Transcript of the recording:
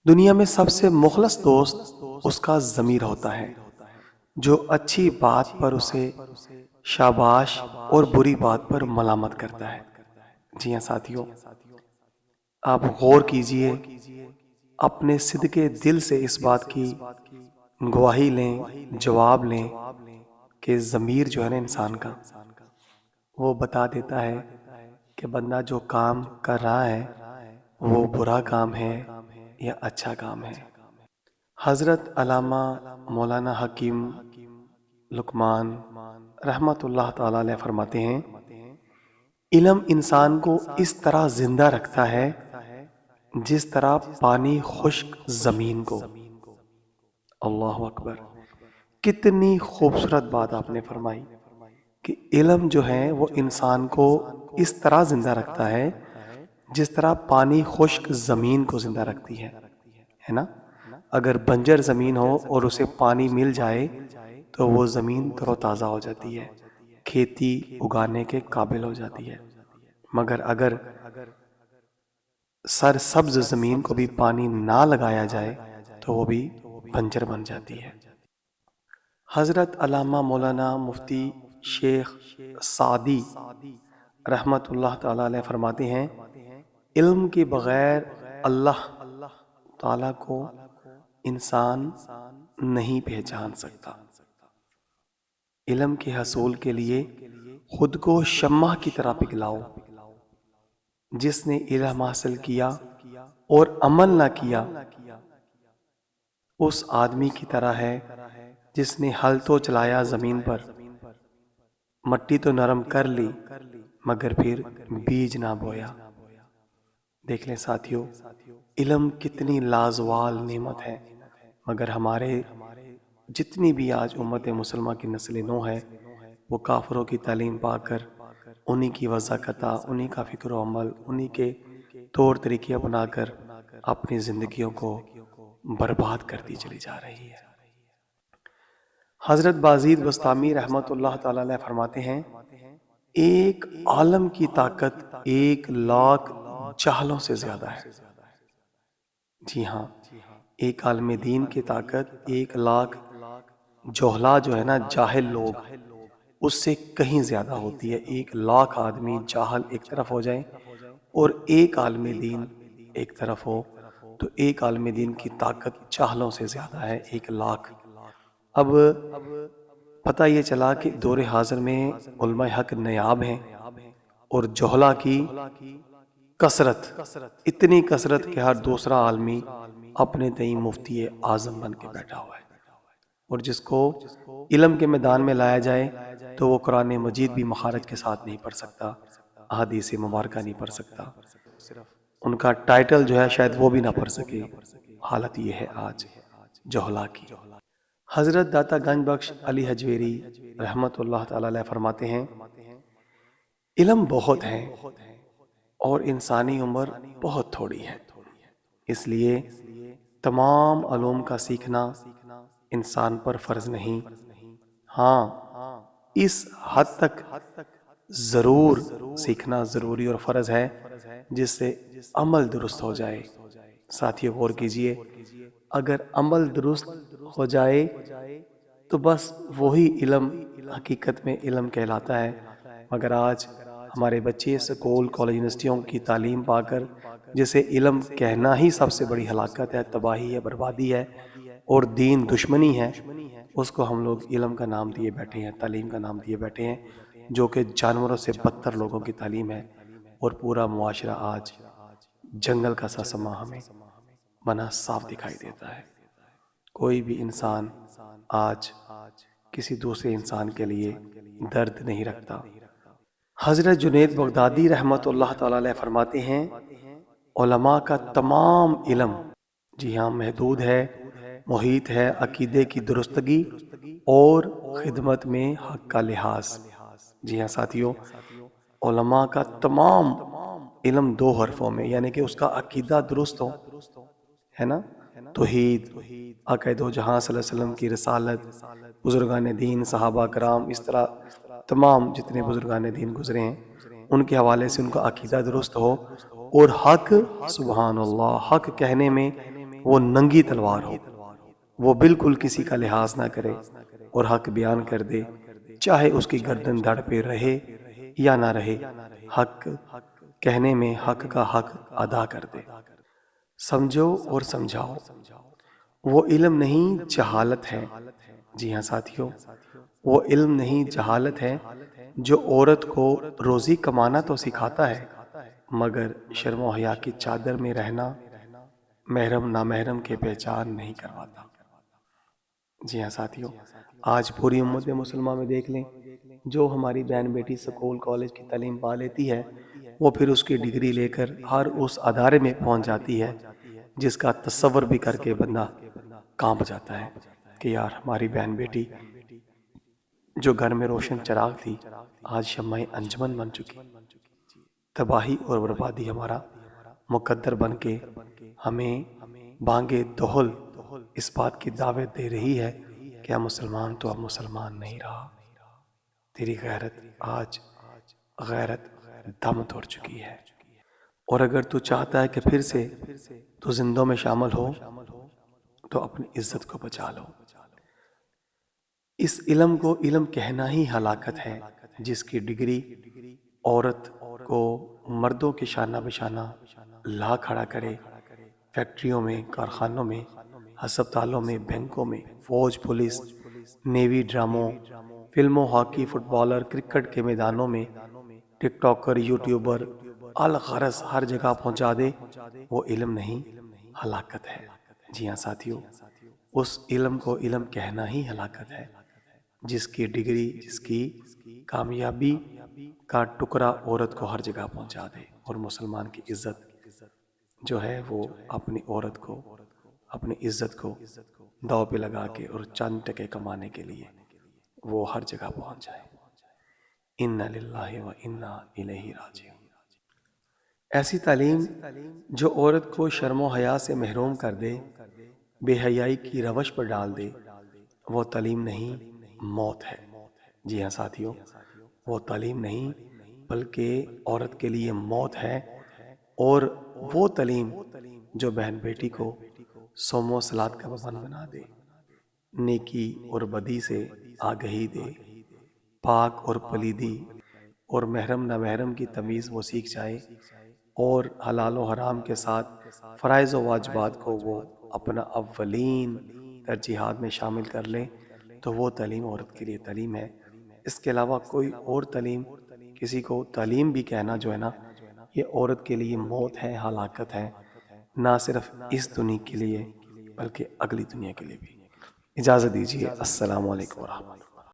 دنیا میں سب سے مخلص دوست اس کا ضمیر ہوتا ہے جو اچھی بات پر اسے شاباش اور بری بات پر ملامت کرتا ہے۔ جی ہاں ساتھیوں، آپ غور کیجئے، اپنے صدقے دل سے اس بات کی گواہی لیں، جواب لیں کہ ضمیر جو ہے نا انسان کا، وہ بتا دیتا ہے کہ بندہ جو کام کر رہا ہے وہ برا کام ہے یا اچھا کام ہے۔ حضرت علامہ مولانا حکیم لقمان رحمت اللہ تعالی علیہ فرماتے ہیں، علم انسان کو اس طرح زندہ رکھتا ہے جس طرح پانی خشک زمین کو۔ اللہ اکبر! کتنی خوبصورت بات آپ نے فرمائی کہ علم جو ہے وہ انسان کو اس طرح زندہ رکھتا ہے جس طرح پانی خشک زمین کو زندہ رکھتی ہے نا؟ اگر بنجر زمین ہو اور اسے پانی مل جائے تو وہ زمین تر و تازہ ہو جاتی ہے، کھیتی اگانے کے قابل ہو جاتی ہے، مگر اگر سر سبز زمین کو بھی پانی نہ لگایا جائے تو وہ بھی بنجر بن جاتی ہے۔ حضرت علامہ مولانا مفتی شیخ سعدی رحمت اللہ تعالی علیہ فرماتے ہیں، علم کے بغیر اللہ تعالی کو انسان نہیں پہچان سکتا۔ علم کے حصول کے لیے خود کو شمع کی طرح پگھلاؤ۔ جس نے علم حاصل کیا اور عمل نہ کیا اس آدمی کی طرح ہے جس نے ہل تو چلایا زمین پر، مٹی تو نرم کر لی مگر پھر بیج نہ بویا۔ دیکھ لیں ساتھیوں، علم کتنی لازوال نعمت ہے، مگر ہمارے جتنی بھی آج امت مسلمہ کی نسل نو ہے وہ کافروں کی تعلیم پا کر انہی کی وضاقتہ، انہی کا فکر و عمل، انہی کے طور طریقے اپنا کر اپنی زندگیوں کو برباد کرتی چلی جا رہی ہے۔ حضرت بازید بسطامی رحمت اللہ تعالی علیہ فرماتے ہیں، ایک عالم کی طاقت 1,00,000 جاہلوں سے زیادہ ہے۔ جی ہاں، ایک عالم دین کی طاقت 1,00,000 جوہلا جو ہے نا، جاہل لوگ، اس سے کہیں زیادہ ہوتی ہے۔ 1,00,000 آدمی جاہل ایک طرف ہو جائیں اور ایک عالم دین ایک طرف ہو تو ایک عالم دین کی طاقت جاہلوں سے زیادہ ہے، 1,00,000۔ اب پتہ یہ چلا کہ دور حاضر میں علماء حق نایاب ہیں اور جوہلا کی کثرت، اتنی کثرت کہ ہر دوسرا عالمی اپنے تئیں مفتی اعظم بن کے بیٹھا ہوا ہے، اور جس کو علم کے میدان میں لایا جائے تو وہ قرآن مجید بھی مخارج کے ساتھ نہیں پڑھ سکتا، احادیث مبارکہ نہیں پڑھ سکتا، ان کا ٹائٹل جو ہے شاید وہ بھی نہ پڑھ سکے۔ حالت یہ ہے آج جوہلا کی۔ حضرت داتا گنج بخش علی حجویری رحمت اللہ تعالی علیہ فرماتے ہیں، علم بہت ہے اور انسانی عمر بہت تھوڑی ہے، اس لیے تمام علوم کا سیکھنا انسان پر فرض نہیں، ہاں اس حد تک ضرور سیکھنا ضروری اور فرض ہے جس سے عمل درست ہو جائے۔ ساتھیو غور کیجئے، اگر عمل درست ہو جائے تو بس وہی علم حقیقت میں علم کہلاتا ہے، مگر آج ہمارے بچے سکول کالج یونیورسٹیوں کی تعلیم پا کر جسے علم کہنا ہی سب سے بڑی ہلاکت ہے، تباہی ہے، بربادی ہے اور دین دشمنی ہے، اس کو ہم لوگ علم کا نام دیے بیٹھے ہیں، تعلیم کا نام دیے بیٹھے ہیں، جو کہ جانوروں سے بدتر لوگوں کی تعلیم ہے، اور پورا معاشرہ آج جنگل کا سا سما ہمیں بنا صاف دکھائی دیتا ہے۔ کوئی بھی انسان آج کسی دوسرے انسان کے لیے درد نہیں رکھتا۔ حضرت جنید بغدادی رحمت اللہ تعالی علیہ فرماتے ہیں، علماء کا تمام علم، جی ہاں، محدود ہے، محیط ہے عقیدے کی درستگی اور خدمت میں حق کا لحاظ۔ جی ہاں ساتھیوں، علماء کا تمام علم 2 حرفوں میں، یعنی کہ اس کا عقیدہ درست ہو، ہے نا، توحید، آقا دو جہاں صلی اللہ علیہ وسلم کی رسالت، بزرگان دین، صحابہ کرام، اس طرح تمام جتنے بزرگان دین گزرے ہیں ان کے حوالے سے ان کا عقیدہ درست ہو، اور حق، سبحان اللہ، حق کہنے میں وہ ننگی تلوار ہو، وہ بالکل کسی کا لحاظ نہ کرے اور حق بیان کر دے، چاہے اس کی گردن دھڑ پہ رہے یا نہ رہے، حق کہنے میں حق کا حق ادا کر دے۔ سمجھو اور سمجھاؤ، وہ علم نہیں جہالت ہے۔ جی ہاں ساتھیو، وہ علم نہیں جہالت ہے جو عورت کو روزی کمانا تو سکھاتا ہے مگر شرم و حیا کی چادر میں رہنا، محرم نامحرم کے پہچان نہیں کرواتا۔ جی ہاں ساتھیو، آج پوری امت مسلمہ میں دیکھ لیں، جو ہماری بہن بیٹی سکول کالج کی تعلیم پا لیتی ہے، وہ پھر اس کی ڈگری لے کر ہر اس ادارے میں پہنچ جاتی ہے جس کا تصور بھی کر کے بندہ کانپ جاتا ہے کہ یار ہماری بہن بیٹی جو گھر میں روشن چراغ تھی آج شمع انجمن بن چکی، تباہی اور بربادی ہمارا مقدر بن کے ہمیں بانگے دہل اس بات کی دعوت دے رہی ہے کہ اب مسلمان تو اب مسلمان نہیں رہا، تیری غیرت آج غیرت دم توڑ چکی ہے، اور اگر تو چاہتا ہے کہ پھر سے تو زندوں میں شامل ہو تو اپنی عزت کو بچا لو۔ اس علم کو علم کہنا ہی ہلاکت ہے جس کی ڈگری عورت کو مردوں کے شانہ بشانہ لا کھڑا کرے، فیکٹریوں میں، کارخانوں میں، ہسپتالوں میں، بینکوں میں، فوج، پولیس، نیوی، ڈراموں، فلموں، ہاکی، فٹ بالر، کرکٹ کے میدانوں میں، ٹک ٹاکر، یوٹیوبر، الغرض ہر جگہ پہنچا دے، وہ علم نہیں ہلاکت ہے۔ جی ہاں ساتھیو، اس علم کو علم کہنا ہی ہلاکت ہے جس کی ڈگری، جس کی کامیابی کا ٹکڑا عورت کو ہر جگہ پہنچا دے، اور مسلمان کی عزت جو ہے وہ اپنی عورت کو، اپنی عزت کو داؤ پہ لگا کے اور چند ٹکے کمانے کے لیے وہ ہر جگہ پہنچ جائے۔ اِنَّا لِلَّهِ وَإِنَّا إِلَيْهِ رَاجِعُونَ۔ ایسی تعلیم جو عورت کو شرم و حیا سے محروم کر دے، بے حیائی کی روش پر ڈال دے، وہ تعلیم نہیں، موت ہے۔ جی ہاں ساتھیو، وہ تعلیم نہیں بلکہ عورت کے لیے موت ہے، اور وہ تعلیم جو بہن بیٹی کو صوم و صلات کا پابند بنا دے، نیکی اور بدی سے آگہی دے، پاک اور پلیدی اور محرم نامحرم کی تمیز وہ سیکھ جائے، اور حلال و حرام کے ساتھ فرائض و واجبات کو وہ اپنا اولین ترجیحات میں شامل کر لے، تو وہ تعلیم عورت کے لیے تعلیم ہے۔ اس کے علاوہ کوئی اور تعلیم، کسی کو تعلیم بھی کہنا جو ہے نا، یہ عورت کے لیے موت ہے، ہلاکت ہے، نہ صرف اس دنیا کے لیے بلکہ اگلی دنیا کے لیے بھی۔ اجازت دیجیے، السلام علیکم ورحمۃ اللہ۔